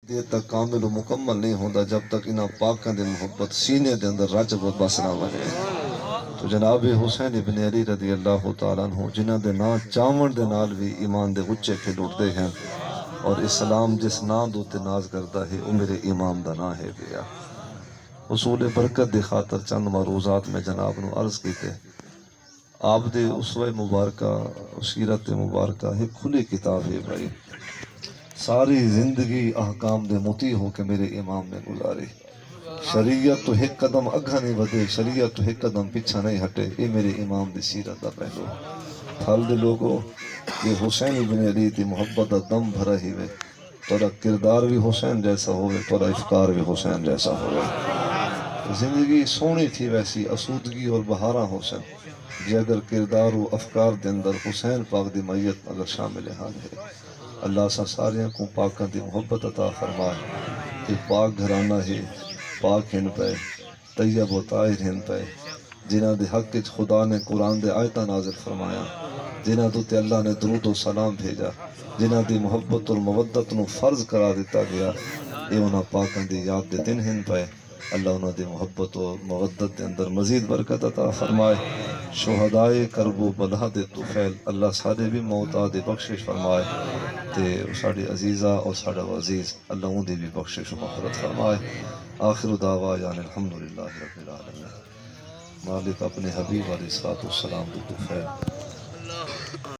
دیر تک کامل و مکمل نہیں ہوتا جب تک انہاں پاکاں دے محبت سینے دے اندر رچ بس نہ بنے۔ تو جناب حسین ابن علی رضی اللہ تعالیٰ عنہ جنہ دے نا چاون دے نال بھی ایمان دے اچے کھل اٹھتے ہیں، اور اسلام جس نا دوتے ناز کرتا ہے وہ میرے امام دا نا ہے بیا۔ حصول برکت دی خاطر چند معروضات میں جناب نو عرض کیتے۔ آپ دے اسوہ مبارکہ سیرت مبارکہ ہے کھلی کتاب ہے بھائی، ساری زندگی احکام دے مطیع ہو کے میرے امام نے گزاری۔ شریعت تو ایک قدم اگھا نہیں ودے، شریعت تو ایک قدم پیچھا نہیں ہٹے، یہ میرے امام دی سیرت دا پہلو۔ پھل دے لوگو یہ حسین ابن علی دی محبت دا دم بھرا ہی وے، تورا کردار بھی حسین جیسا ہوئے، تورا افکار بھی حسین جیسا ہوئے۔ زندگی سونی تھی ویسی اسودگی اور بہاراں حسین جی اگر کردار و افکار دے اندر حسین پاک دی میت اگر شامل حال ہے۔ اللہ سا ساریاں کو پاکاں دی محبت عطا فرمائے۔ یہ پاک گھرانہ ہے، پاک ہن پہ طیب و طاہر ہن پہ، جنہ دے حق وچ خدا نے قرآن دے آیتاں نازل فرمایا، جنہ تے اللہ نے درود و سلام بھیجا، جنہ دی محبت اور مودت نو فرض قرار دیتا گیا، اے انہاں پاکاں دی یاد دے دن ہن پہ۔ اللہ انہاں دی محبت و مودت دے اندر مزید برکت عطا فرمائے۔ شہدائے کرب و بلا دے طفیل اللہ سارے بھی موت دی بخشش فرمائے، تے ساڑی عزیزہ اور ساڑا عزیز اللہ ان دی بھی بخشش و مغفرت فرمائے۔ آخر دعوا یعنی الحمدللہ رب العالمین۔ مالک اپنے حبیب علیہ الصلوۃ والسلام دی طفیل